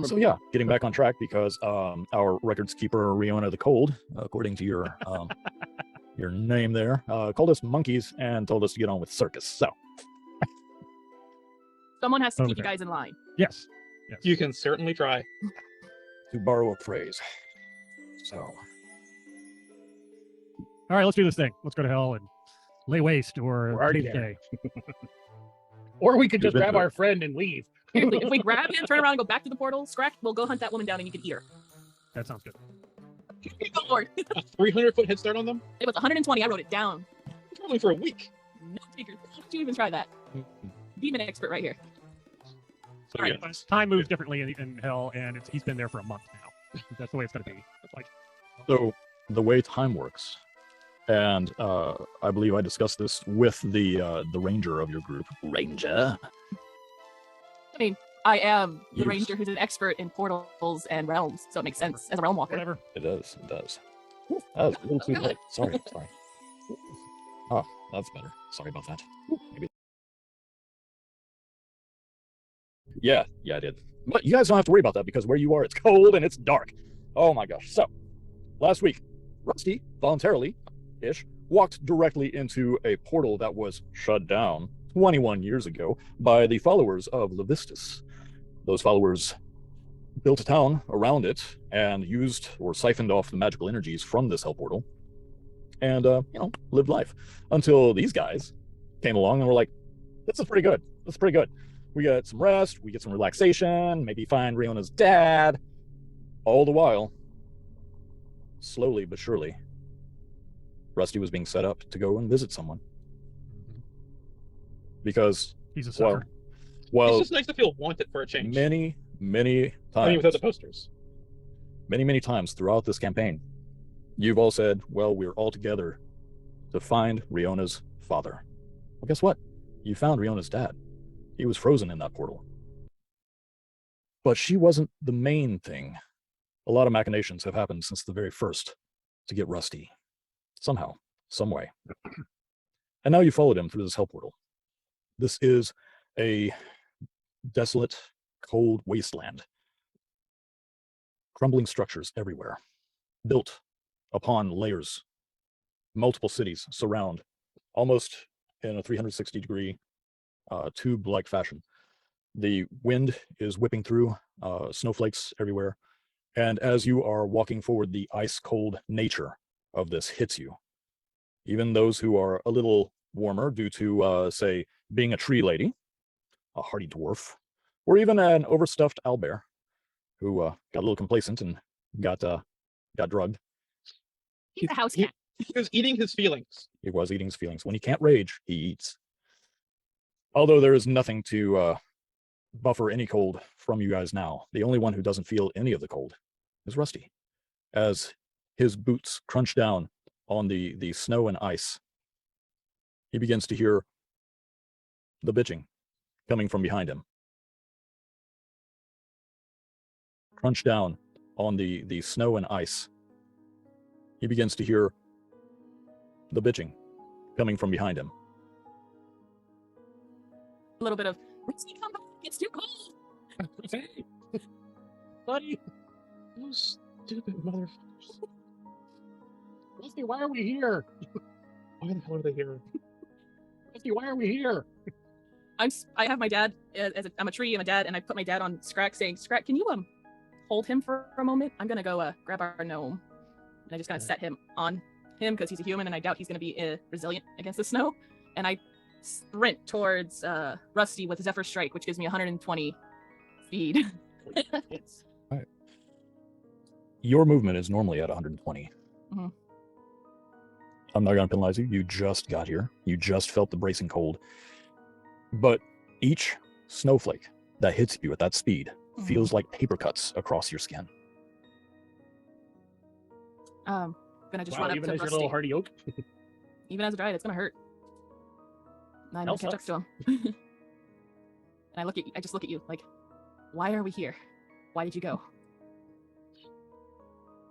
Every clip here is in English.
So yeah, getting back on track because our records keeper Riona the Cold, according to your your name there, called us monkeys and told us to get on with circus. So someone has to keep you guys in line. Yes. You can certainly try. To borrow a phrase. So all right, let's do this thing. Let's go to hell and lay waste, or We're already stay. Or we could just grab our friend and leave. If we grab him, turn around, and go back to the portal, Scrack, we'll go hunt that woman down, and you can eat her. That sounds good. Oh, Lord. A 300-foot head start on them? It was 120. I wrote it down. It's only for a week. No takers. Why would you even try that? Demon expert right here. So, all right, time moves differently in hell, and he's been there for a month now. That's the way it's going to be. It's like, so the way time works, and I believe I discussed this with the ranger of your group. Ranger. I mean, I am the ranger who's an expert in portals and realms, so it makes sense as a realm walker. Whatever. It does. It does. That was a little too late. Sorry. Oh, that's better. Sorry about that. Maybe. Yeah, I did. But you guys don't have to worry about that because where you are, it's cold and it's dark. Oh my gosh. So, last week, Rusty, voluntarily-ish, walked directly into a portal that was shut down 21 years ago by the followers of Levistus. Those followers built a town around it and used or siphoned off the magical energies from this hell portal and, lived life until these guys came along and were like, this is pretty good. We get some rest, we get some relaxation, maybe find Riona's dad. All the while, slowly but surely, Rusty was being set up to go and visit someone. Because he's a sucker. Well, it's just nice to feel wanted for a change. Many times. I mean, without the posters. Many times throughout this campaign, you've all said, well, we're all together to find Riona's father. Well, guess what? You found Riona's dad. He was frozen in that portal. But she wasn't the main thing. A lot of machinations have happened since the very first to get Rusty. Somehow, some way. And now you followed him through this hell portal. This is a desolate, cold wasteland. Crumbling structures everywhere, built upon layers. Multiple cities surround, almost in a 360-degree tube-like fashion. The wind is whipping through, snowflakes everywhere, and as you are walking forward, the ice-cold nature of this hits you. Even those who are a little warmer due to, say, being a tree lady, a hardy dwarf, or even an overstuffed owlbear who got a little complacent and got drugged. He's a house cat. He was eating his feelings. He was eating his feelings. When he can't rage, he eats. Although there is nothing to buffer any cold from you guys now. The only one who doesn't feel any of the cold is Rusty. As his boots crunch down on the snow and ice, he begins to hear the bitching coming from behind him. Crunch down on the snow and ice. He begins to hear the bitching coming from behind him. A little bit of, Rusty, come back, it's too cold. Hey, buddy. Those stupid motherfuckers. Rusty, why are we here? Why the hell are they here? Rusty, why are we here? I have my dad, I'm a tree, I'm a dad, and I put my dad on Scrack saying, Scrack, can you hold him for a moment? I'm gonna go grab our gnome. And I just kind of set him on him because he's a human and I doubt he's gonna be resilient against the snow. And I sprint towards Rusty with Zephyr Strike, which gives me 120 speed. Right. Your movement is normally at 120. Mm-hmm. I'm not going to penalize you. You just got here. You just felt the bracing cold. But each snowflake that hits you at that speed feels like paper cuts across your skin. Gonna just Wow, run up even to as Rusty. your little hardy oak. Even as a dryad, it's gonna hurt. And I'm Hell gonna catch up sucks. to him. And I just look at you like, why are we here? Why did you go?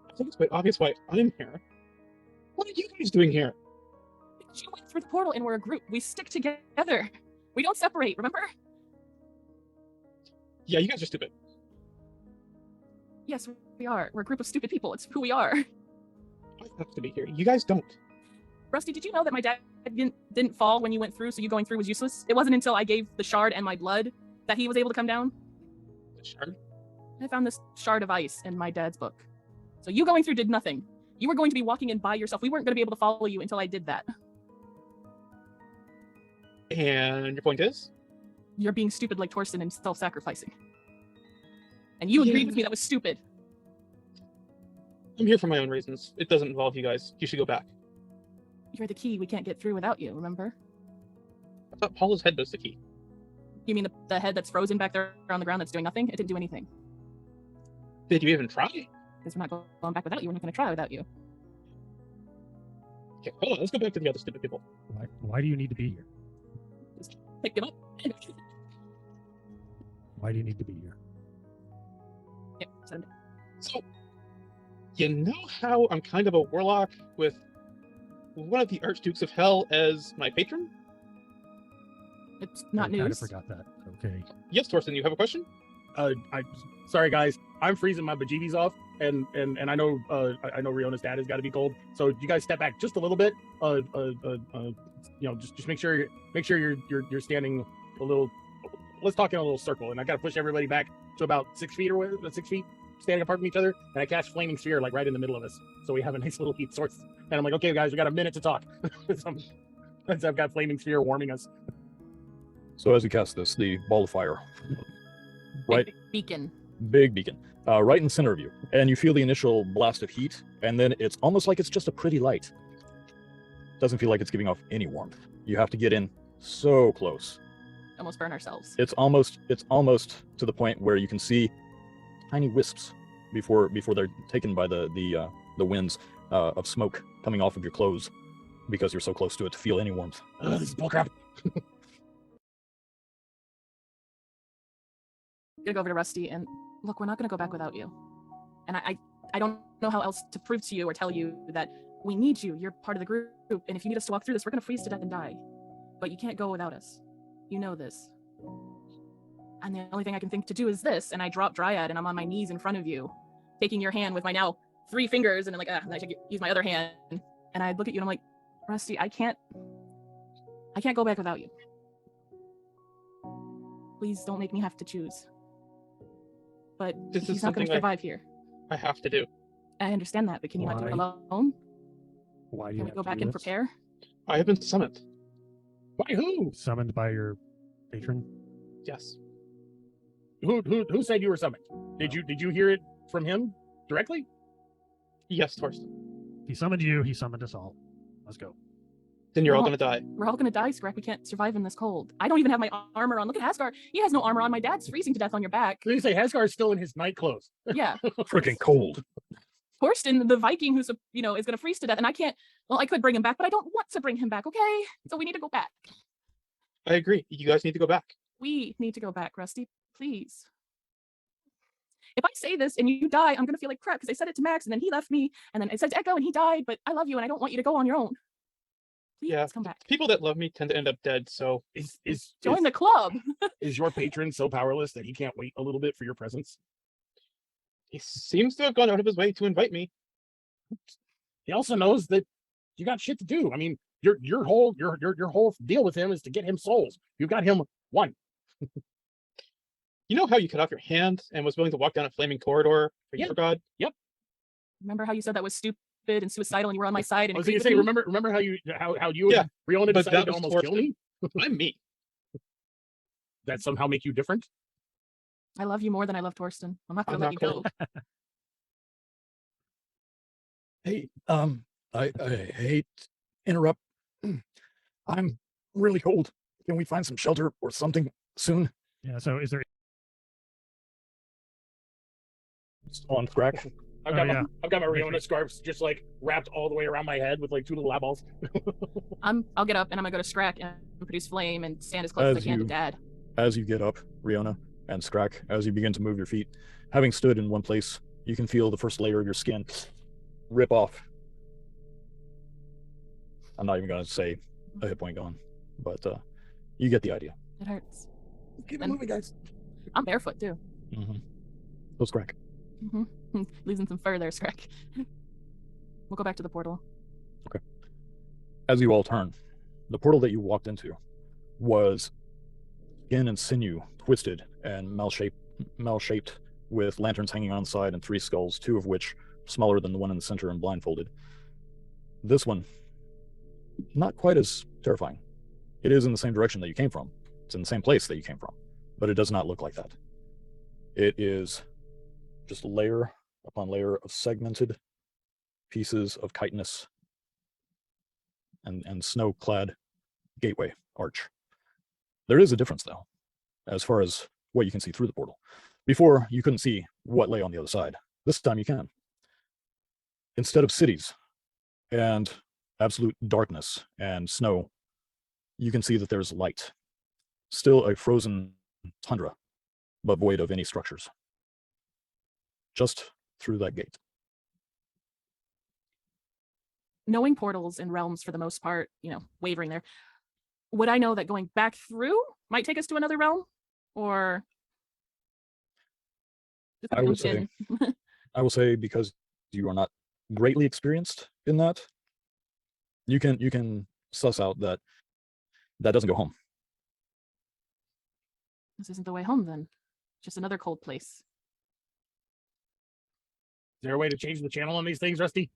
I think it's quite obvious why I'm here. What are you guys doing here? You went through the portal and we're a group. We stick together. We don't separate, remember? Yeah, you guys are stupid. Yes, we are. We're a group of stupid people. It's who we are. I have to be here. You guys don't. Rusty, did you know that my dad didn't fall when you went through, so you going through was useless? It wasn't until I gave the shard and my blood that he was able to come down. The shard? I found this shard of ice in my dad's book. So you going through did nothing. You were going to be walking in by yourself. We weren't going to be able to follow you until I did that. And your point is? You're being stupid like Torsten and self-sacrificing. And you agreed with me that was stupid. I'm here for my own reasons. It doesn't involve you guys. You should go back. You're the key. We can't get through without you, remember? I thought Paula's head was the key. You mean the head that's frozen back there on the ground that's doing nothing? It didn't do anything. Did you even try? Because we're not going back without you. We're not going to try without you. Okay, hold on. Let's go back to the other stupid people. Why do you need to be here? Just pick him up. Why do you need to be here? Yep, send him. So, you know how I'm kind of a warlock with one of the Archdukes of Hell as my patron? It's not I news. kind of forgot that. Okay. Yes, Torsten, you have a question? Sorry guys, I'm freezing my bejeebies off, and I know Riona's dad has got to be cold. So you guys step back just a little bit. Just make sure you're standing a little. Let's talk in a little circle, and I got to push everybody back to about 6 feet or 6 feet, standing apart from each other. And I cast Flaming Sphere like right in the middle of us, so we have a nice little heat source. And I'm like, okay, guys, we got a minute to talk. So I've got Flaming Sphere warming us. So as you cast this, the ball of fire, right, Big beacon. big beacon, right in the center of you, and you feel the initial blast of heat, and then it's almost like it's just a pretty light. Doesn't feel like it's giving off any warmth. You have to get in so close. Almost burn ourselves. It's almost to the point where you can see tiny wisps before they're taken by the winds of smoke coming off of your clothes, because you're so close to it to feel any warmth. This is bullcrap. Gonna go over to Rusty and look, we're not gonna go back without you. And I don't know how else to prove to you or tell you that we need you. You're part of the group. And if you need us to walk through this, we're gonna freeze to death and die. But you can't go without us. You know this. And the only thing I can think to do is this. And I drop Dryad and I'm on my knees in front of you, taking your hand with my now 3 fingers, and I'm like, and I use my other hand. And I look at you and I'm like, Rusty, I can't go back without you. Please don't make me have to choose. But This is he's not going to something survive here. I have to do. I understand that, but can you not do it Why? alone? Why do you Can we have go to back do and this? prepare? I have been summoned. By who? Summoned by your patron? Yes. Who said you were summoned? Did you hear it from him directly? Yes, Torsten. He summoned you. He summoned us all. Let's go. Then you're all Well- gonna die. We're all going to die, Scrap. We can't survive in this cold. I don't even have my armor on. Look at Hasgar. He has no armor on. My dad's freezing to death on your back. Did you say Hasgar's still in his night clothes? Yeah. Freaking cold. Torsten, the Viking who's, is going to freeze to death. And I can't, well, I could bring him back, but I don't want to bring him back, okay? So we need to go back. I agree. You guys need to go back. We need to go back, Rusty. Please. If I say this and you die, I'm going to feel like crap because I said it to Max and then he left me. And then I said to Echo and he died, but I love you and I don't want you to go on your own. Please Yeah. come back. People that love me tend to end up dead, so Join the club. Is your patron so powerless that he can't wait a little bit for your presence? he seems to have gone out of his way to invite me. He also knows that you got shit to do. I mean, your whole deal with him is to get him souls. You got him one. You know how you cut off your hand and was willing to walk down a flaming corridor for Yeah. your god? Remember how you said that was stupid and suicidal and you were on my side and I was agreed gonna with say, me? remember how you Yeah, and Riona but decided that to was almost kill Torsten. me? I'm me. That somehow make you different? I love you more than I love Torsten. I'm not going I'm to let not you go. Hey, I hate to interrupt. I'm really cold. Can we find some shelter or something soon? Yeah. So is there? It's on crack. I've Oh, got yeah. I've got my Makes Riona me- scarves just like wrapped all the way around my head with like 2 little eyeballs. I'll get up and I'm going to go to Scrack and produce flame and stand as close as I As can to you- Dad. As you get up, Riona and Skrak, as you begin to move your feet, having stood in one place, you can feel the first layer of your skin rip off. I'm not even going to say a hit point gone, but you get the idea. It hurts. Keep it moving, guys. I'm barefoot too. Mm-hmm. So Skrak, Losing some fur there, Scrack. We'll go back to the portal. As you all turn, the portal that you walked into was skin and sinew, twisted and mal-shaped, with lanterns hanging on the side and 3 skulls, 2 of which smaller than the one in the center and blindfolded. This one, not quite as terrifying. It is in the same direction that you came from. It's in the same place that you came from, but it does not look like that. It is just layer upon layer of segmented pieces of chitinous and snow-clad gateway arch. There is a difference, though, as far as what you can see through the portal. Before, you couldn't see what lay on the other side. This time you can. Instead of cities and absolute darkness and snow, you can see that there's light. Still a frozen tundra, but void of any structures. Just through that gate. Knowing portals and realms for the most part, wavering there, would I know that going back through might take us to another realm? Or I will say because you are not greatly experienced in that, you can suss out that doesn't go home. This isn't the way home then. Just another cold place. Is there a way to change the channel on these things, Rusty?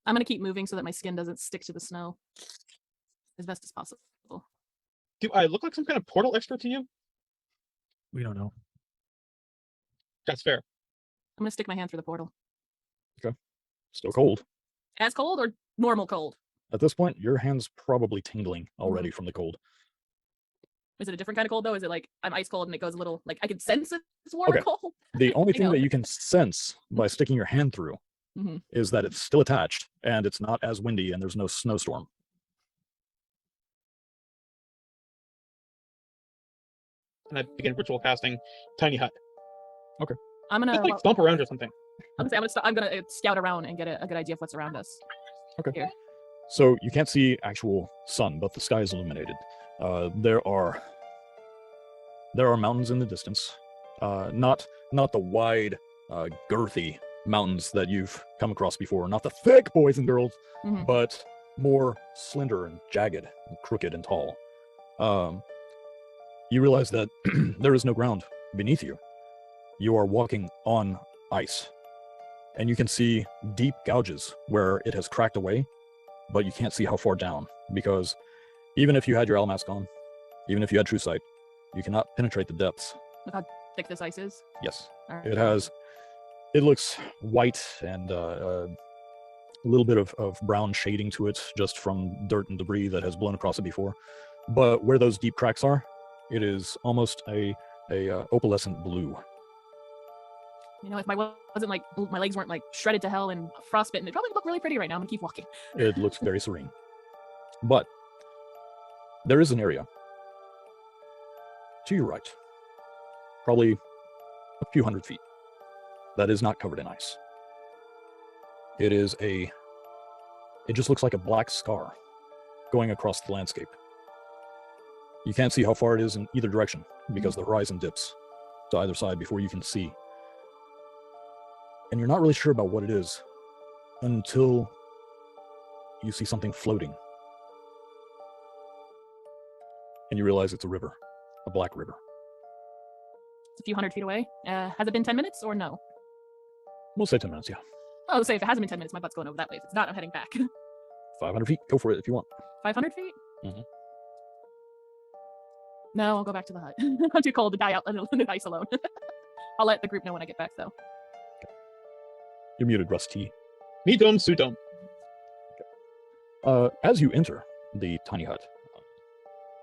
I'm going to keep moving so that my skin doesn't stick to the snow as best as possible. Do I look like some kind of portal expert to you? We don't know. That's fair. I'm going to stick my hand through the portal. Still cold. As cold or normal cold? At this point, your hand's probably tingling already from the cold. Is it a different kind of cold, though? Is it like I'm ice cold and it goes a little, like I can sense it's warm or cold? The only thing that you can sense by sticking your hand through is that it's still attached and it's not as windy and there's no snowstorm. And I begin ritual casting Tiny Hut. I'm gonna Just like stomp around or something. I'm gonna scout around and get a good idea of what's around us. Okay. Here. So you can't see actual sun, but the sky is illuminated. There are mountains in the distance. Not the wide, girthy mountains that you've come across before. Not the thick boys and girls, but more slender and jagged and crooked and tall. You realize that there is no ground beneath you. You are walking on ice, and you can see deep gouges where it has cracked away, but you can't see how far down, because even if you had your owl mask on, even if you had true sight, you cannot penetrate the depths. Look how thick this ice is. Yes. All right. It looks white and a little bit of brown shading to it just from dirt and debris that has blown across it before. But where those deep cracks are, it is almost a opalescent blue. If my legs weren't like shredded to hell and frostbitten, it probably would look really pretty right now. I'm gonna keep walking. It looks very serene. But there is an area to your right, probably a few hundred feet, that is not covered in ice. It just looks like a black scar going across the landscape. You can't see how far it is in either direction because the horizon dips to either side before you can see. And you're not really sure about what it is until you see something floating. And you realize it's a river, a black river. It's a few hundred feet away. Has it been 10 minutes or no? We'll say 10 minutes, yeah. Oh, say if it hasn't been 10 minutes, my butt's going over that way. If it's not, I'm heading back. 500 feet, go for it if you want. 500 feet? Mhm. No, I'll go back to the hut. I'm too cold to die out in the ice alone. I'll let the group know when I get back, though. You're muted, Rusty. Me dome, su dome. As you enter the tiny hut,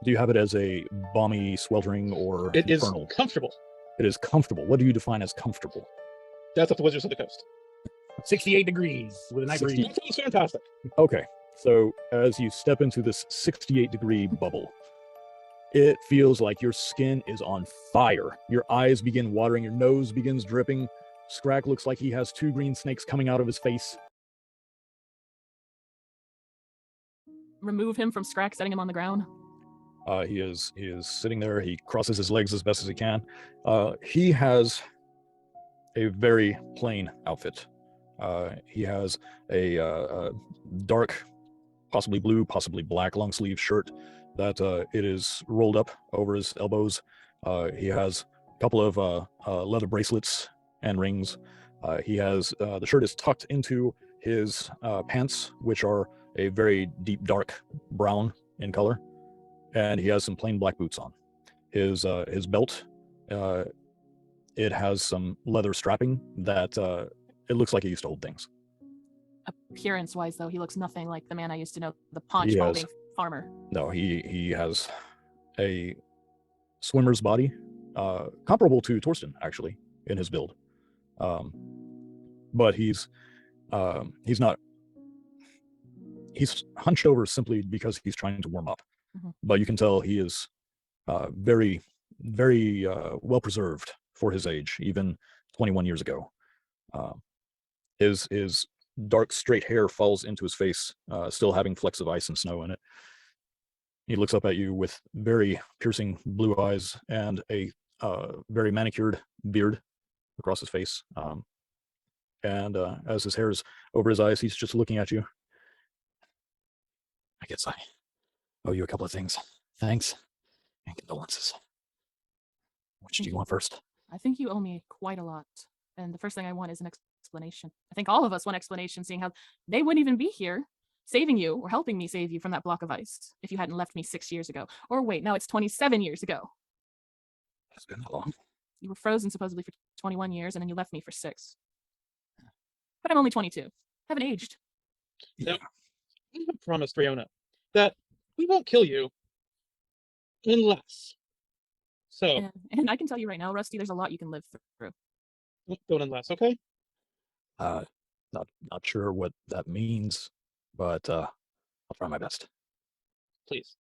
do you have it as a balmy, sweltering, or It is infernal? comfortable. It is comfortable. What do you define as comfortable? That's what the Wizards of the Coast. 68 degrees with a nice breeze. That sounds fantastic. Okay, so as you step into this 68-degree bubble, it feels like your skin is on fire. Your eyes begin watering, your nose begins dripping. Scrack looks like he has 2 green snakes coming out of his face. Remove him from Scrack, setting him on the ground. He is sitting there. He crosses his legs as best as he can. He has a very plain outfit. He has a dark, possibly blue, possibly black long sleeve shirt that it is rolled up over his elbows. He has a couple of leather bracelets and rings. He has the shirt is tucked into his pants, which are a very deep dark brown in color, and he has some plain black boots on. His belt, it has some leather strapping that it looks like he used to hold things. Appearance-wise, though, he looks nothing like the man I used to know, the He paunch-holding farmer. No, he has a swimmer's body, comparable to Torsten actually in his build, but he's not. He's hunched over simply because he's trying to warm up, but you can tell he is very, very well preserved for his age, even 21 years ago. His dark straight hair falls into his face, still having flecks of ice and snow in it. He looks up at you with very piercing blue eyes and a very manicured beard across his face. And as his hair is over his eyes, he's just looking at you. I guess I owe you a couple of things. Thanks and condolences. Which do you want first? I think you owe me quite a lot. And the first thing I want is an explanation. I think all of us want explanation, seeing how they wouldn't even be here saving you or helping me save you from that block of ice if you hadn't left me 6 years ago. Or wait, now it's 27 years ago. It's been that long. You were frozen supposedly for 21 years, and then you left me for 6. But I'm only 22. Haven't aged. Yeah. I have promised Riona that we won't kill you unless. So And I can tell you right now, Rusty, there's a lot you can live through. don't unless, okay? Not sure what that means, but I'll try my best. Please.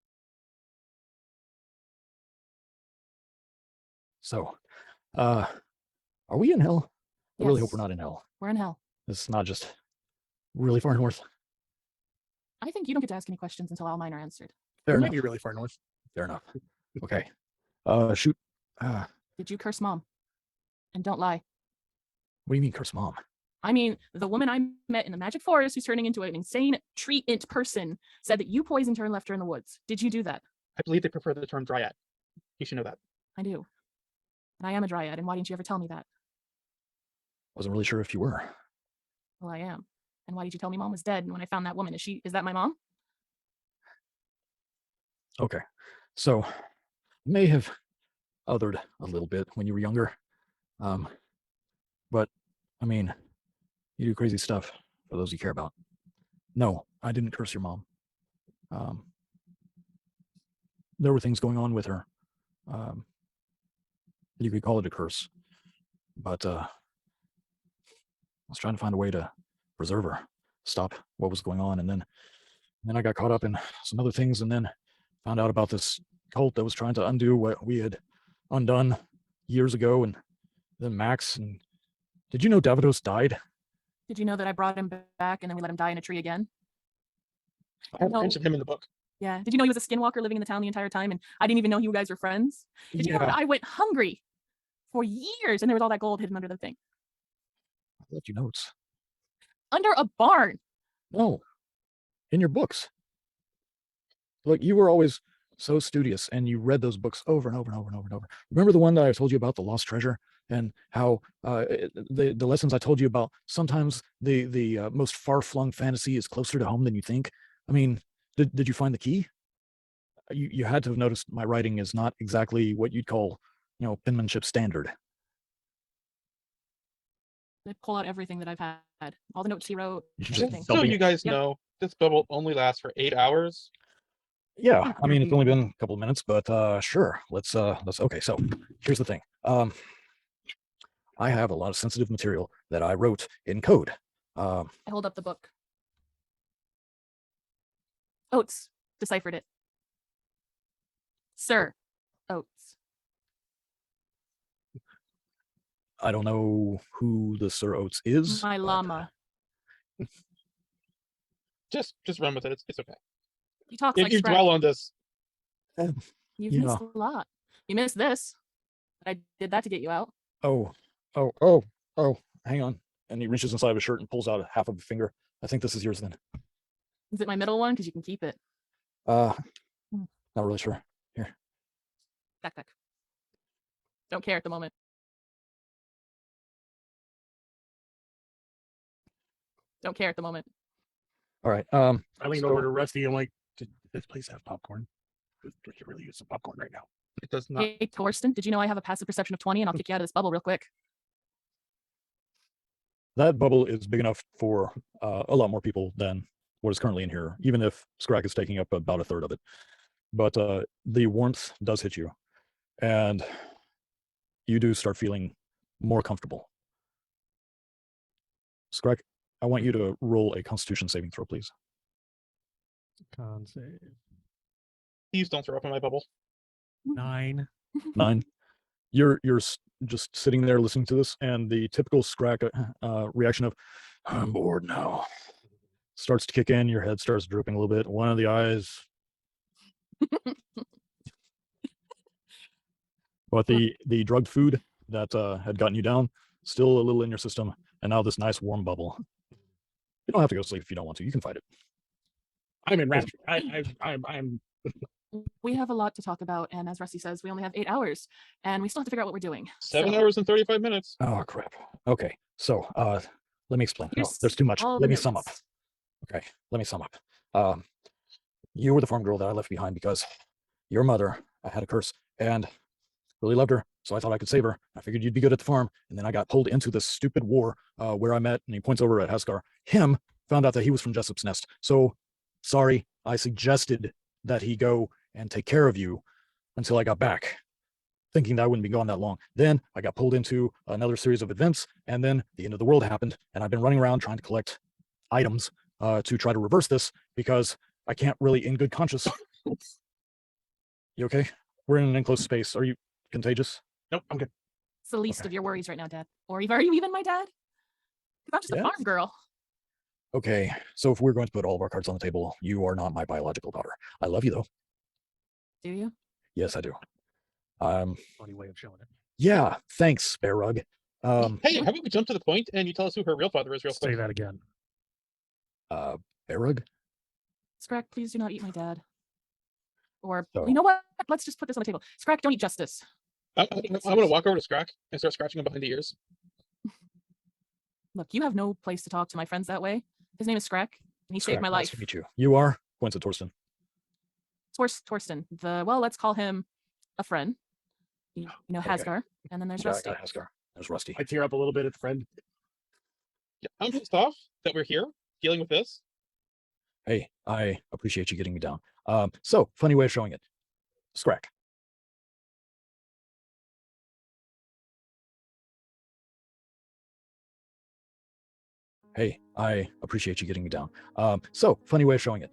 So, are we in hell? I really hope Yes. we're not in hell. We're in hell. It's not just really far north. I think you don't get to ask any questions until all mine are answered. Fair It might enough. be really far north. Fair enough. Okay. Shoot. What Did you curse Mom? And don't lie. do you mean curse Mom? I mean, the woman I met in the Magic Forest who's turning into an insane tree-int person said that you poisoned her and left her in the woods. Did you do that? I believe they prefer the term dryad. You should know that. I do. And I am a dryad, and why didn't you ever tell me that? Wasn't really sure if you were. Well, I am. And why did you tell me Mom was dead when I found that woman? Is that my mom? Okay. So, you may have othered a little bit when you were younger. But, I mean, you do crazy stuff for those you care about. No, I didn't curse your mom. There were things going on with her. You could call it a curse. But I was trying to find a way to preserve her, stop what was going on, and then I got caught up in some other things, and then found out about this cult that was trying to undo what we had undone years ago, and then Max. And did you know Davidos died? Did you know that I brought him back and then we let him die in a tree again? I No. mentioned him in the book. Yeah. Did you know he was a skinwalker living in the town the entire time and I didn't even know you guys were friends? Did you know that I went hungry for years and there was all that gold hidden under the thing? I left you notes. Under a barn. No, in your books. Look, you were always so studious, and you read those books over and over and over and over and over. Remember the one that I told you about, the lost treasure, and how the lessons I told you about? Sometimes the most far-flung fantasy is closer to home than you think. I mean, did you find the key? You had to have noticed my writing is not exactly what you'd call, penmanship standard. They pull out everything that I've had, all the notes he wrote. You Just Everything. so you guys Yep. know, this bubble only lasts for 8 hours. Yeah, I mean, it's only been a couple of minutes, but sure. Let's okay. So here's the thing. I have a lot of sensitive material that I wrote in code. I hold up the book. Oates deciphered it. Sir Oates. I don't know who the Sir Oates is. My but, llama. Just run with it. It's okay. He talks If like you Scratch. dwell on this, You've you missed know. a lot. You missed this. But I did that to get you out. Oh, Oh, hang on. And he reaches inside of his shirt and pulls out half of a finger. I think this is yours then. Is it my middle one? Because you can keep it. Not really sure. Here. Backpack. Don't care at the moment. Don't care at the moment. All right. I lean over to Rusty. I'm like, "Does this place have popcorn? We could really use some popcorn right now." It does not. Hey, Torsten, did you know I have a passive perception of 20 and I'll kick you out of this bubble real quick? That bubble is big enough for a lot more people than what is currently in here, even if Scrack is taking up about a third of it. But the warmth does hit you, and you do start feeling more comfortable. Scrack, I want you to roll a Constitution saving throw, please. Con save. Please don't throw up in my bubble. 9. 9. You're just sitting there listening to this, and the typical Scrack reaction of "I'm bored now" starts to kick in. Your head starts drooping a little bit. One of the eyes. But the drugged food that had gotten you down, still a little in your system, and now this nice warm bubble. You don't have to go to sleep if you don't want to. You can fight it. I'm in rapture. I'm We have a lot to talk about, and as Rusty says, we only have 8 hours, and we still have to figure out what we're doing. 7 So, hours and 35 minutes. Oh crap. Okay, so let me explain. No, Here's there's too much. all Let the me sum up. notes. Okay, let me sum up. You were the farm girl that I left behind because your mother, I had a curse, and really loved her, so I thought I could save her. I figured you'd be good at the farm, and then I got pulled into this stupid war where I met, and he points over at Haskar. Him found out that he was from Jessup's Nest. So, sorry, I suggested that he go and take care of you until I got back, thinking that I wouldn't be gone that long. Then I got pulled into another series of events, and then the end of the world happened, and I've been running around trying to collect items to try to reverse this because I can't really, in good conscience. You okay? We're in an enclosed space. Are you contagious? nope. I'm good. It's the least Okay. of your worries right now, Dad. Or are you even my dad? 'Cause I'm just a Yes. farm girl. Okay, so if we're going to put all of our cards on the table, you are not my biological daughter. I love you though. Do you? Yes, I do. Funny way of showing it. Yeah, thanks, Spare Rug. Hey, how about we jump to the point and you tell us who her real father is real Say quick? that again. Spare Rug? Scrack, please do not eat my dad. Or, So- you know what? Let's just put this on the table. Scrack, don't eat Justice. I'm going to walk over to Scrack and start scratching him behind the ears. Look, you have no place to talk to my friends that way. His name is Scrack, and he saved Scrack, my nice life. to meet you. You are? Points at Torsten. Torsten, let's call him a friend. You know, Okay. Hasgar, and then there's Yeah, I Rusty. got Haskar. There's Rusty. I tear up a little bit at the friend. Yeah, I'm pissed off that we're here dealing with this. Hey, I appreciate you getting me down. So, funny way of showing it. Scrack. Hey, I appreciate you getting me down. So, funny way of showing it.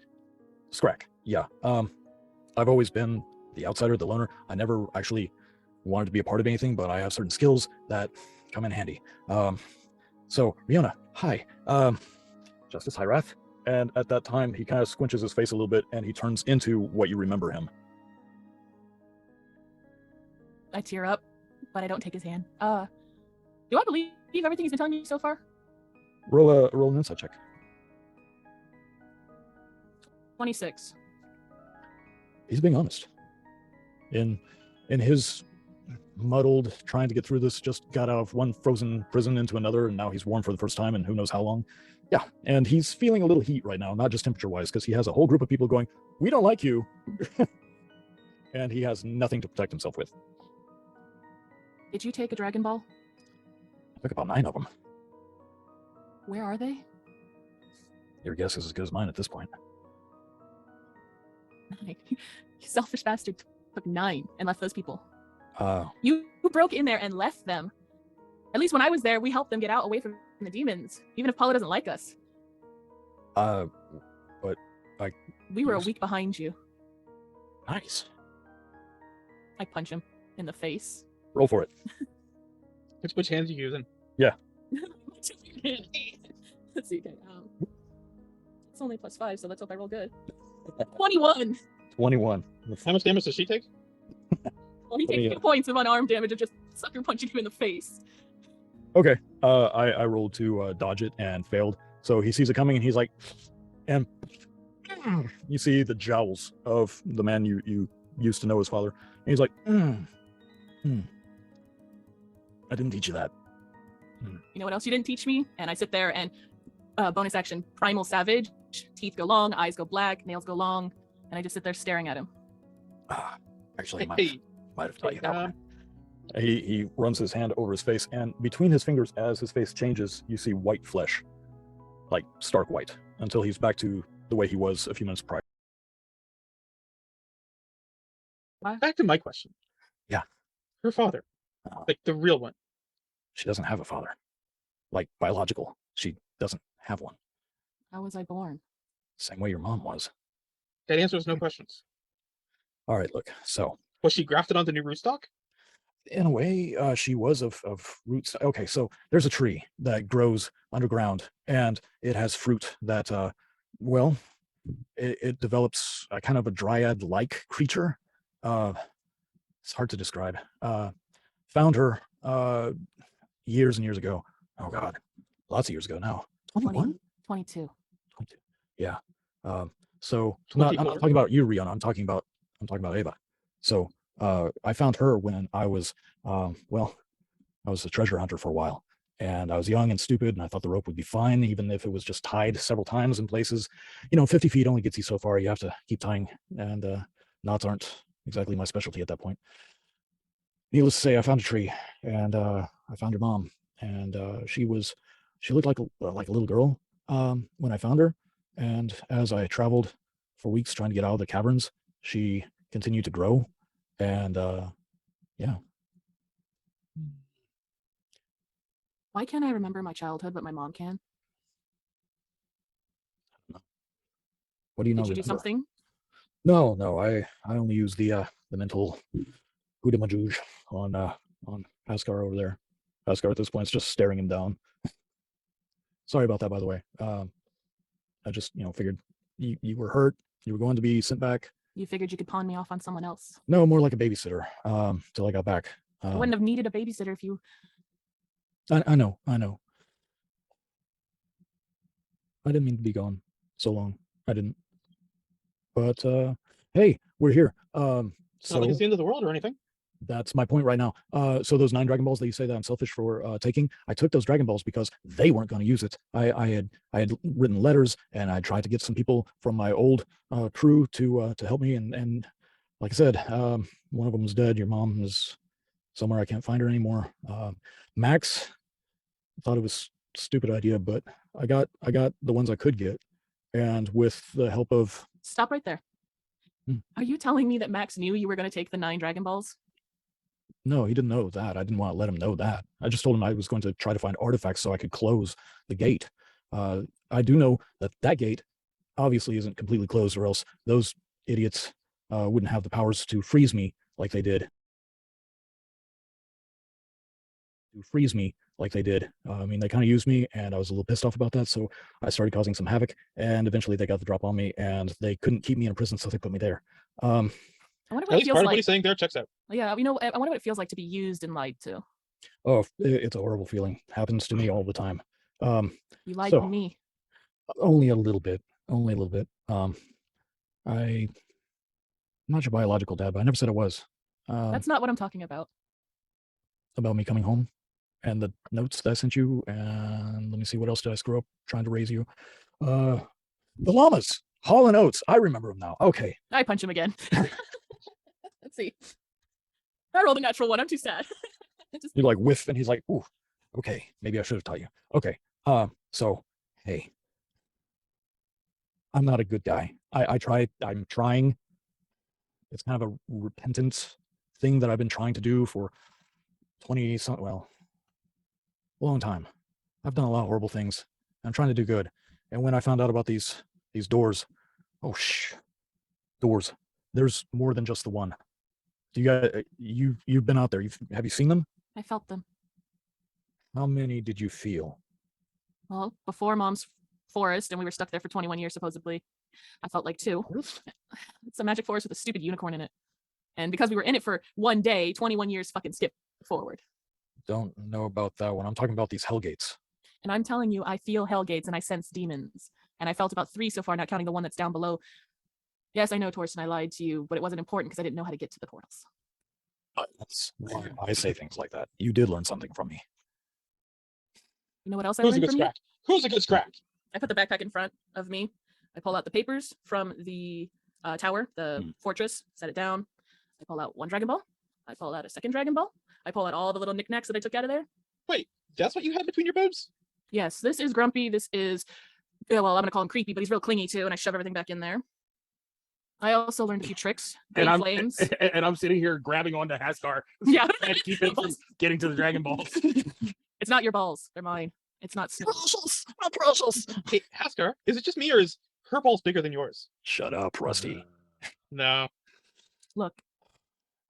Scrack. Yeah. I've always been the outsider, the loner. I never actually wanted to be a part of anything, but I have certain skills that come in handy. So, Riona, hi. Justice Hyrath. And at that time, he kind of squinches his face a little bit and he turns into what you remember him. I tear up, but I don't take his hand. Do I believe everything he's been telling you so far? Roll an insight check. 26. He's being honest. In his muddled trying to get through this, just got out of one frozen prison into another, and now he's warm for the first time in who knows how long. Yeah, and he's feeling a little heat right now, not just temperature-wise, because he has a whole group of people going, "We don't like you," and he has nothing to protect himself with. Did you take a Dragon Ball? I took about 9 of them. Where are they? Your guess is as good as mine at this point. You selfish bastard took 9 and left those people. Uh, You broke in there and left them. At least when I was there, we helped them get out away from the demons, even if Paula doesn't like us. but We were a Yes. week behind you. nice. I punch him in the face. Roll for it. Which hands are you using? Let's see. Okay. It's only +5, so let's hope I roll good. 21. 21. How much damage does she take? Well, he takes 2 points of unarmed damage of just sucker punching him in the face. Okay. I rolled to dodge it and failed. So he sees it coming and he's like, and you see the jowls of the man you used to know as father. And he's like, I didn't teach you that. You know what else you didn't teach me? And I sit there and bonus action, Primal Savage. Teeth go long, eyes go black, nails go long, and I just sit there staring at him. Actually, Hey, might have taught you that one. He runs his hand over his face, and between his fingers, as his face changes, you see white flesh, like stark white, until he's back to the way he was a few minutes prior. back to my question. Yeah. Her father, like the real one. She doesn't have a father, like biological. She doesn't have one. How was I born? Same way your mom was. That answers no questions. All right, look. So Was she grafted onto new rootstock? in a way, she was of roots. Okay, so there's a tree that grows underground, and it has fruit that, well, it develops a kind of a dryad-like creature. It's hard to describe. Found her years and years ago. Oh God, lots of years ago now. 21? 22. 22. Yeah. So I'm not 24. talking about you, Rihanna. I'm talking about Ava. So I found her when I was well, I was a treasure hunter for a while, and I was young and stupid, and I thought the rope would be fine, even if it was just tied several times in places. 50 feet only gets you so far. You have to keep tying, and knots aren't exactly my specialty at that point. Needless to say, I found a tree, and I found your mom, and she looked like a little girl when I found her, and as I traveled for weeks trying to get out of the caverns, she continued to grow, and yeah. Why can't I remember my childhood, but my mom can? What do you know? Did you do remember? something? No. I only use the mental hoodamajouge on Pascar over there. Pascar at this point is just staring him down. Sorry about that, by the way. I just figured you were hurt. You were going to be sent back. You figured you could pawn me off on someone else. No, more like a babysitter. Till I got back. I wouldn't have needed a babysitter if you. I know. I didn't mean to be gone so long. I didn't. But hey, we're here. It's not like it's the end of the world or anything. That's my point right now. So those 9 Dragon Balls that you say that I'm selfish for taking, I took those Dragon Balls because they weren't going to use it. I had written letters, and I tried to get some people from my old crew to help me. And like I said, one of them was dead. Your mom is somewhere. I can't find her anymore. Max thought it was a stupid idea, but I got the ones I could get, and with the help of. Stop right there. Are you telling me that Max knew you were going to take the 9 Dragon Balls? No, he didn't know that. I didn't want to let him know that. I just told him I was going to try to find artifacts so I could close the gate. I do know that gate obviously isn't completely closed, or else those idiots wouldn't have the powers to freeze me like they did. I mean, they kind of used me, and I was a little pissed off about that, so I started causing some havoc, and eventually they got the drop on me, and they couldn't keep me in a prison, so they put me there. I wonder At what it least feels part of what like. he's saying there checks out. Yeah, I wonder what it feels like to be used and lied to. Oh, it's a horrible feeling. Happens to me all the time. You lied to me. Only a little bit. I'm not your biological dad, but I never said it was. That's not what I'm talking about. About me coming home and the notes that I sent you, and let me see, what else did I screw up trying to raise you? The llamas, Hall & Oates. I remember them now. Okay. I punch him again. Let's see. I rolled a natural 1. I'm too sad. You're like whiff, and he's like, ooh, okay, maybe I should have taught you. Okay. So hey, I'm not a good guy. I'm trying. It's kind of a repentant thing that I've been trying to do for 20 something, well, a long time. I've done a lot of horrible things. I'm trying to do good. And when I found out about these doors, doors, there's more than just the one. Do you guys, you've been out there? Have you seen them? I felt them. How many did you feel? Well, before Mom's forest, and we were stuck there for 21 years supposedly, I felt like 2. It's a magic forest with a stupid unicorn in it. And because we were in it for one day, 21 years fucking skip forward. don't know about that one. I'm talking about these Hellgates. And I'm telling you, I feel hellgates and I sense demons. And I felt about 3 so far, not counting the one that's down below. Yes, I know, Torsten, I lied to you, but it wasn't important because I didn't know how to get to the portals. That's why I say things like that. You did learn something from me. You know what else I Who's a learned good from you? scrack? Who's a good scrack? I put the backpack in front of me. I pull out the papers from the tower, the fortress, set it down. I pull out one Dragon Ball. I pull out a second Dragon Ball. I pull out all the little knickknacks that I took out of there. Wait, that's what you had between your boobs? Yes, this is Grumpy. This is, well, I'm going to call him Creepy, but he's real clingy too, and I shove everything back in there. I also learned a few tricks. And I'm flames. and I'm sitting here grabbing onto Haskar, Yeah. trying to keep him from getting to the Dragon Balls. It's not your balls. They're mine. It's not Precious, not precious. Hey, Haskar, is it just me or is her balls bigger than yours? Shut up, Rusty. No. Look,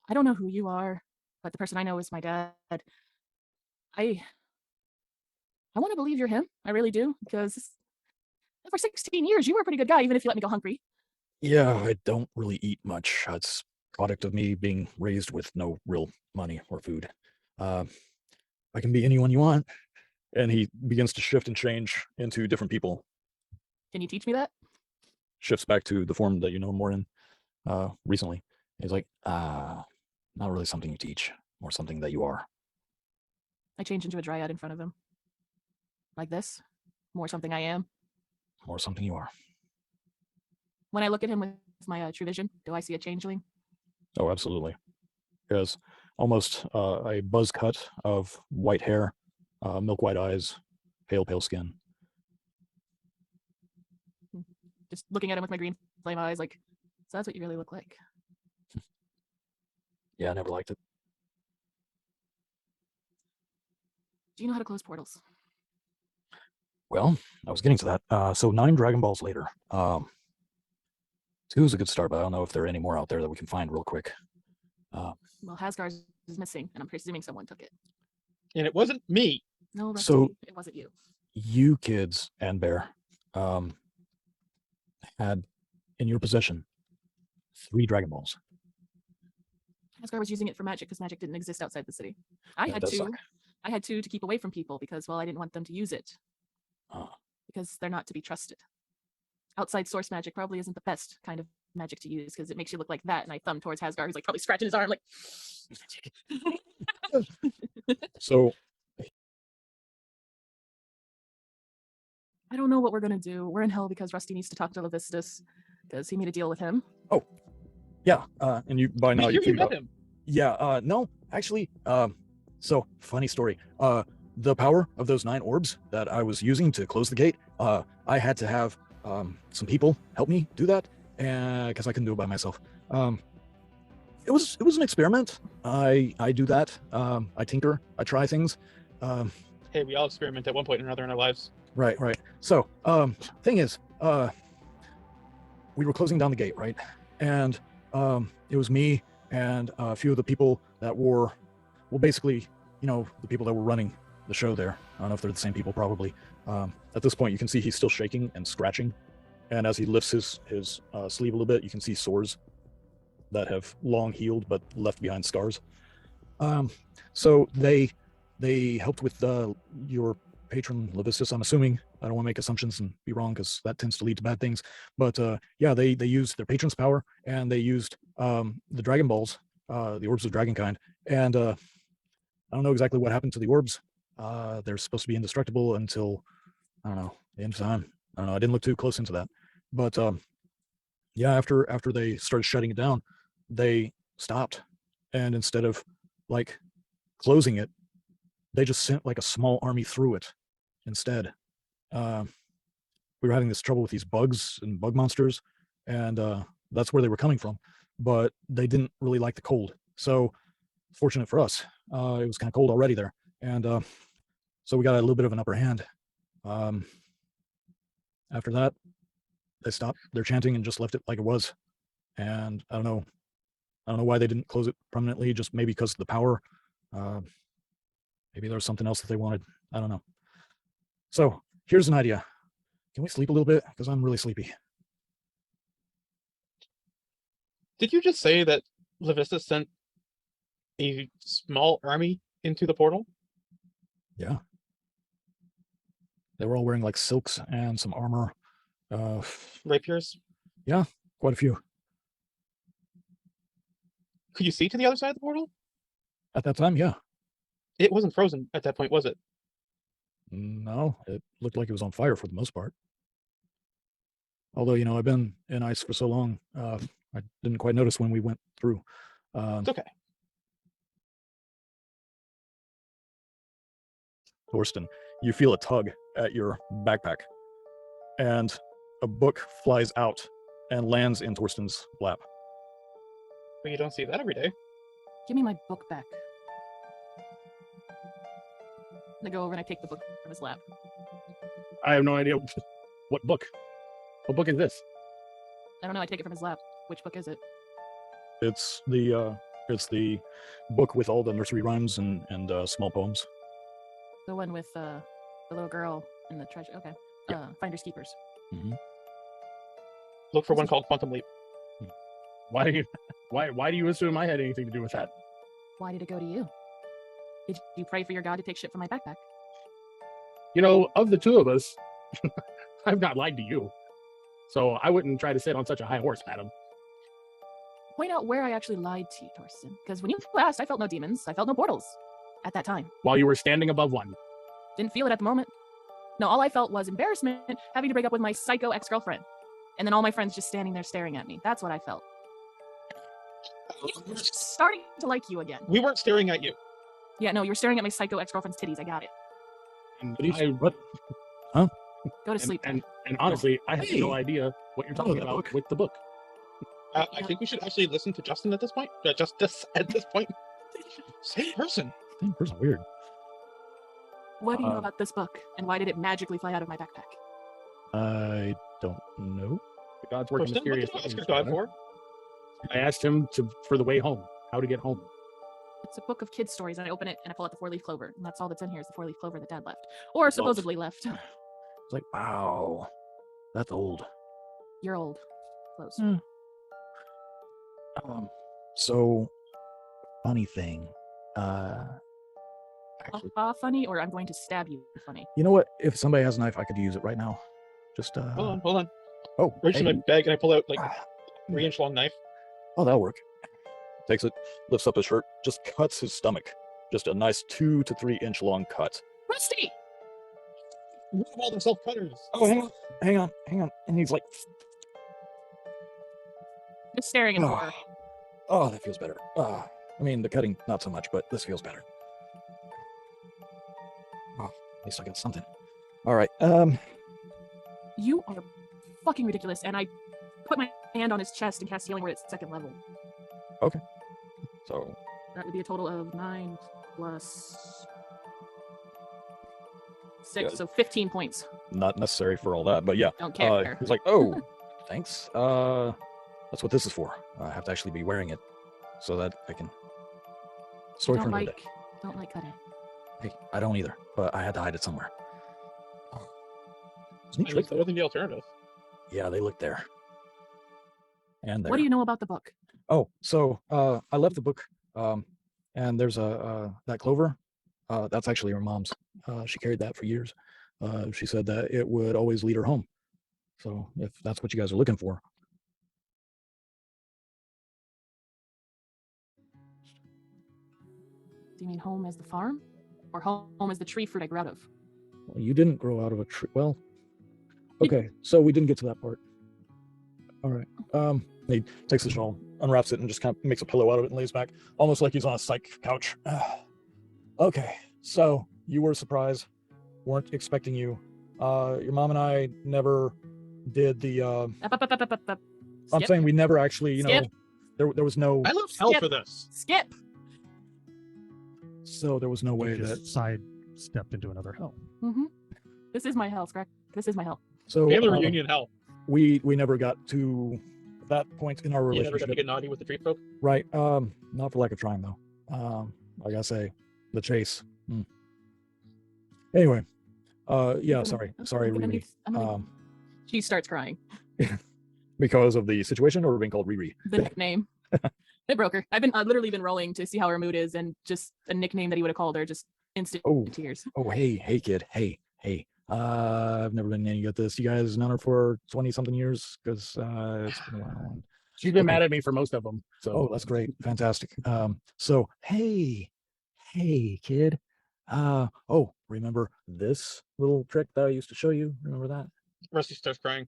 I don't know who you are, but the person I know is my dad. I want to believe you're him. I really do, because for 16 years you were a pretty good guy, even if you let me go hungry. Yeah, I don't really eat much. It's product of me being raised with no real money or food. I can be anyone you want. And he begins to shift and change into different people. Can you teach me that? Shifts back to the form that you know him more in recently. He's like, not really something you teach, more something that you are. I change into a dryad in front of him. Like this. More something I am. More something you are. When I look at him with my true vision, do I see a changeling? Oh, absolutely. He has almost a buzz cut of white hair, milk white eyes, pale skin. Just looking at him with my green flame eyes, like, so that's what you really look like. Yeah, I never liked it. Do you know how to close portals? Well, I was getting to that. So 9 Dragon Balls later. 2 is a good start, but I don't know if there are any more out there that we can find real quick. Well, Hasgar's is missing, and I'm presuming someone took it. And it wasn't me. No, Rusty, So- it wasn't you. You kids and Bear had in your possession 3 Dragon Balls. Hasgar was using it for magic because magic didn't exist outside the city. I Yeah, it had does two. suck. I had 2 to keep away from people because, well, I didn't want them to use it Oh, because they're not to be trusted. Outside source magic probably isn't the best kind of magic to use because it makes you look like that. And I thumb towards Hasgar, who's like probably scratching his arm, like. so I don't know what we're gonna do. We're in hell because Rusty needs to talk to Levistus because he made a deal with him. yeah, and you by now Wait, you you figured met out. him. Yeah, no, actually, so funny story. The power of those 9 orbs that I was using to close the gate, I had to have some people help me do that, and because I couldn't do it by myself. It was an experiment. I do that. I tinker. I try things. Hey, we all experiment at one point or another in our lives. Right. So, thing is, we were closing down the gate, right? And it was me and a few of the people that were, well, basically, the people that were running the show there. I don't know if they're the same people, probably. At this point, you can see he's still shaking and scratching. And as he lifts his sleeve a little bit, you can see sores that have long healed but left behind scars. So they helped with your patron Levistus, I'm assuming. I don't want to make assumptions and be wrong because that tends to lead to bad things. But yeah, they used their patron's power and they used the Dragon Balls, the orbs of Dragonkind. And I don't know exactly what happened to the orbs. They're supposed to be indestructible until, I don't know, the end of time. I don't know. I didn't look too close into that. But yeah, after they started shutting it down, they stopped. And instead of like closing it, they just sent like a small army through it instead. We were having this trouble with these bugs and bug monsters, and that's where they were coming from. But they didn't really like the cold. So fortunate for us, it was kind of cold already there. And so we got a little bit of an upper hand. After that, they stopped their chanting and just left it like it was. And I don't know why they didn't close it permanently, just maybe because of the power. Maybe there was something else that they wanted. I don't know. So here's an idea. Can we sleep a little bit? Because I'm really sleepy. Did you just say that Levistus sent a small army into the portal? Yeah. They were all wearing like silks and some armor. Rapiers. Quite a few. Could you see to the other side of the portal? At that time, yeah. It wasn't frozen at that point, was it? No, it looked like it was on fire for the most part. Although, I've been in ice for so long, I didn't quite notice when we went through. It's okay. Thorsten, you feel a tug at your backpack, and a book flies out and lands in Thorsten's lap. But you don't see that every day. Give me my book back. I go over and I take the book from his lap. I have no idea what book. What book is this? I don't know. I take it from his lap. Which book is it? It's the book with all the nursery rhymes and small poems. The one with the little girl and the treasure. Okay. Finders Keepers. Look for one called Quantum Leap. Why do you assume I had anything to do with that? Why did it go to you? Did you pray for your God to take shit from my backpack? Of the two of us, I've not lied to you. So I wouldn't try to sit on such a high horse, madam. Point out where I actually lied to you, Torsten. Because when you asked, I felt no demons. I felt no portals at that time. While you were standing above one. Didn't feel it at the moment. No, all I felt was embarrassment having to break up with my psycho ex-girlfriend. And then all my friends just standing there staring at me. That's what I felt. I'm starting to like you again. We weren't staring at you. Yeah, no, you were staring at my psycho ex-girlfriend's titties. I got it. And What? Go to sleep. And honestly, I have no idea what you're talking about with the book. I think we should actually listen to Justin at this point. Justice at this point. Same person. Same person. Weird. What do you know about this book? And why did it magically fly out of my backpack? I don't know. The gods work in Justin, what mysterious did you ask ways. your God for? I asked him for the way home, how to get home. It's a book of kids' stories, and I open it and I pull out the 4-leaf clover, and that's all that's in here is the 4-leaf clover that Dad left, or supposedly left. It's like, wow, that's old. You're old. Close. So, funny thing. Actually, Funny, or I'm going to stab you. Funny. you know what? If somebody has a knife, I could use it right now. Just Hold on. Oh, Reach in my bag and I pull out like Ah, a 3-inch long knife. oh, that'll work. Takes it, lifts up his shirt, just cuts his stomach. Just a nice 2 to 3 inch long cut. Rusty! What of all the self-cutters? Oh, hang on. And he's like, Just staring in horror. oh, that feels better. I mean, the cutting, not so much, but this feels better. Oh, at least I got something. All right. You are fucking ridiculous, and I put my hand on his chest and cast healing word at 2nd level. So, That would be a total of 9 plus 6, Good. so 15 points. not necessary for all that, but yeah. Don't care. He's like, oh, thanks. That's what this is for. I have to actually be wearing it so that I can. Story for another day. Don't like cutting. Hey, I don't either, but I had to hide it somewhere. Isn't it At least tricky? that wasn't the alternative. Yeah, they look there. And there. What do you know about the book? Oh, so I left the book, and there's that clover. That's actually her mom's. She carried that for years. She said that it would always lead her home. So if that's what you guys are looking for, Do you mean home as the farm? Or home as the tree fruit I grew out of? well, you didn't grow out of a tree. Well, okay, so we didn't get to that part. All right. He takes the shawl, unwraps it, and just kind of makes a pillow out of it and lays back, almost like he's on a psych couch. Okay, so you were surprised, weren't expecting you. Your mom and I never did the. I'm Skip. saying we never actually, Skip. there was no. I left hell Skip. for this. Skip! So there was no way You that. just sidestepped into another hell. Mm-hmm. This is my hell, Scrack. This is my hell. So Family reunion hell. we never got to that point in our You never got to relationship, get naughty with the tree folk. right? Not for lack of trying though. I gotta say, the chase. Anyway, yeah, sorry, I'm gonna Riri. need- I'm gonna- Um, She starts crying. because of the situation, or being called Riri. The nickname. It broke her. I've literally been rolling to see how her mood is, and just a nickname that he would have called her just Instant Oh. tears. Oh, hey, kid. Hey. I've never been any good at this. You guys known her for 20-something years? Because it's been a while. She's been Okay. mad at me for most of them. So Oh, that's great. Fantastic. So hey, kid. Oh, remember this little trick that I used to show you? Remember that? Rusty starts crying.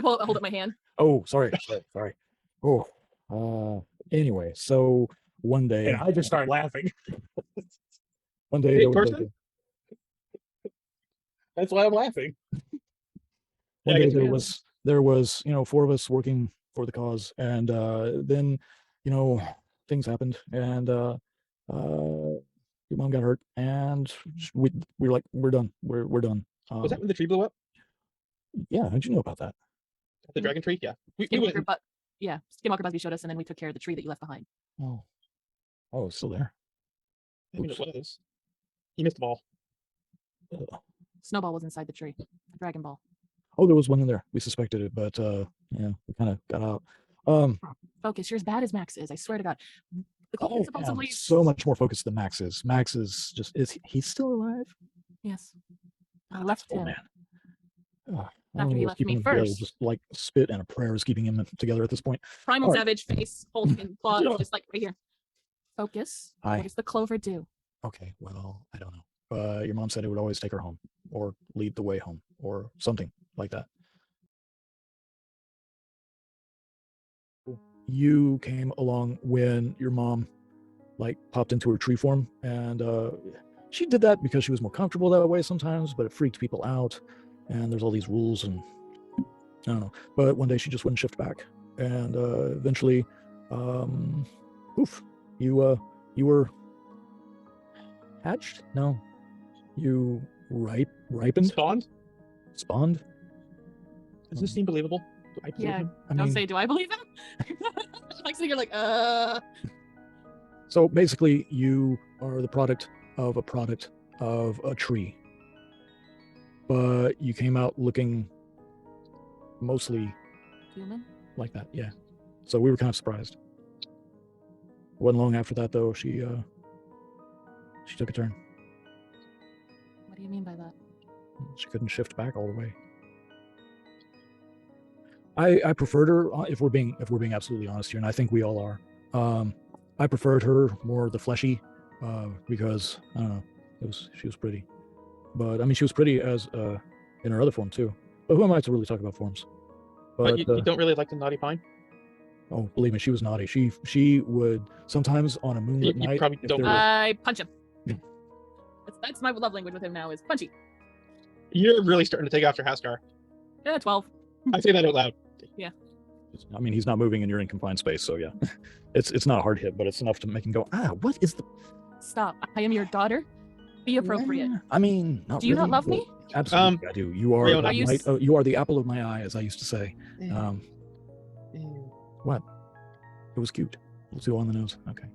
Hold up my hand. Oh, sorry. Oh, anyway, so one day, and I just start laughing. one day Hey, there was Torsten? That's why I'm laughing. one I day guess there we- was 4 of us working for the cause, and then things happened, and your mom got hurt, and we were like, we're done. We're done. Was that when the tree blew up? Yeah, how'd you know about that? The dragon tree? Yeah. We Skinwalker, went. but yeah, Skinwalker Busby showed us, and then we took care of the tree that you left behind. Oh, it's still there. I mean, Oops. it was. You missed the ball. Ugh. Snowball was inside the tree. A Dragon Ball. Oh, there was one in there. We suspected it, but yeah, we kind of got out. Focus. You're as bad as Max is. I swear to God. The Oh, cult man, supposedly. so much more focused than Max is. Max is just he's still alive? Yes. I left Oh him. man. Ugh, I After don't know he what's left keeping me him together, first. just like spit and a prayer is keeping him together at this point. Primal All right. Savage face, holding claws, just like right here. Focus. Hi. What does the clover do? Okay, well, I don't know. Your mom said it would always take her home, or lead the way home, or something like that. You came along when your mom like popped into her tree form, and she did that because she was more comfortable that way sometimes, but it freaked people out, and there's all these rules, and I don't know. But one day she just wouldn't shift back, and eventually, poof, you were hatched? No, you ripened, Spawned? spawned. Does this seem believable? Do I believe Yeah. him? I Don't mean, say, do I believe him? Like, so you're like, so basically, you are the product of a tree, but you came out looking mostly human? like that. Yeah. So we were kind of surprised. Wasn't long after that though, she took a turn. What do you mean by that? She couldn't shift back all the way. I preferred her, if we're being absolutely honest here, and I think we all are. I preferred her more the fleshy, because I don't know, she was pretty. But I mean, she was pretty as in her other form too. But who am I to really talk about forms? But you don't really like the naughty pine? Oh, believe me, she was naughty. She would sometimes on a moonlit You night. probably if don't there really- was- I punch him. That's my love language with him now is punchy. You're really starting to take after Haskar. Yeah, 12. I say that out loud. I mean, he's not moving, and you're in confined space, so yeah, it's not a hard hit, but it's enough to make him go, what is the? Stop. I am your daughter. Be appropriate. Yeah, I mean, not Do you not really, love but me? Absolutely, I do. You are Riona. the Are you light, you are the apple of my eye, as I used to say. What? It was cute. A little too on the nose. Okay.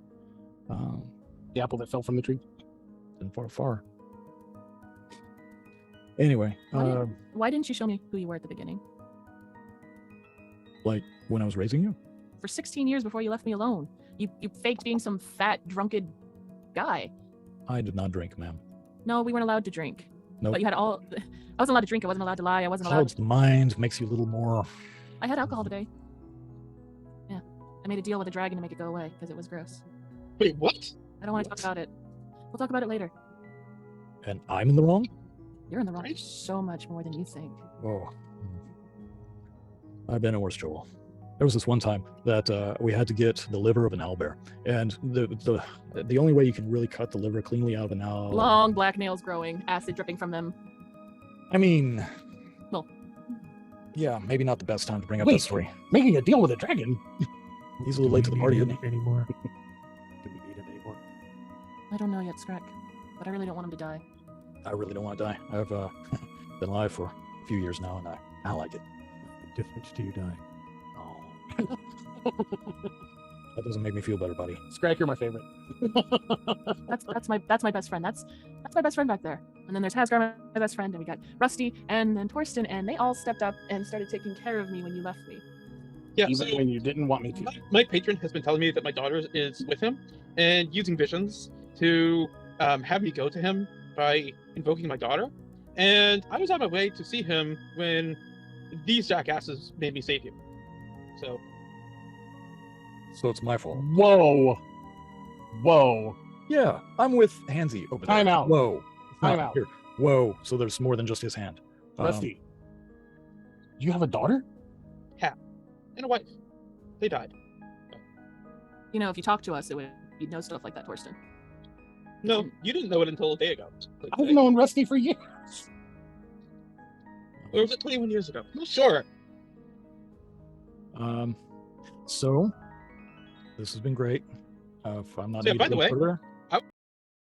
The apple that fell from the tree. And far. Anyway, Why didn't you show me who you were at the beginning? like when I was raising you. For 16 years before you left me alone. You faked being some fat, drunken guy. I did not drink, ma'am. No, we weren't allowed to drink. Nope. But you had all. I wasn't allowed to drink. I wasn't allowed to lie. I wasn't allowed. Clouds the mind, makes you a little more. I had alcohol today. Yeah. I made a deal with a dragon to make it go away because it was gross. Wait, what? I don't want to talk about it. We'll talk about it later. And I'm in the wrong. You're in the wrong Right. so much more than you think. Oh, I've been in worse trouble. There was this one time that we had to get the liver of an owlbear, and the only way you can really cut the liver cleanly out of an owl. Long black nails growing, acid dripping from them. I mean, Well. yeah, maybe not the best time to bring up Wait. that story. Making a deal with a dragon. He's a little late to the party, isn't he? Anymore? Do we need him anymore? I don't know yet, Scrack. But I really don't want him to die. I really don't want to die. I've been alive for a few years now, and I like it. Difference do you die? Oh. That doesn't make me feel better, buddy. Scrack, you're my favorite. That's my best friend. That's my best friend back there. And then there's Hasgar, my best friend, and we got Rusty and then Torsten, and they all stepped up and started taking care of me when you left me. Yeah, Even so when you didn't want me to. my patron has been telling me that my daughter is with him and using visions to have me go to him by invoking my daughter, and I was on my way to see him when these jackasses made me save you. So So it's my fault. Whoa. Whoa. Yeah, I'm with Hansy over there. Time out. Whoa. Time No, out. Here. Whoa. So there's more than just his hand. Rusty. You have a daughter? and a wife, they died. You know, if you talk to us, you'd know stuff like that, Torsten. No, you didn't know it until a day ago. I've known Rusty for years. Or was it 21 years ago? I'm not sure. So this has been great. If I'm not So, yeah, needed by the any way, further,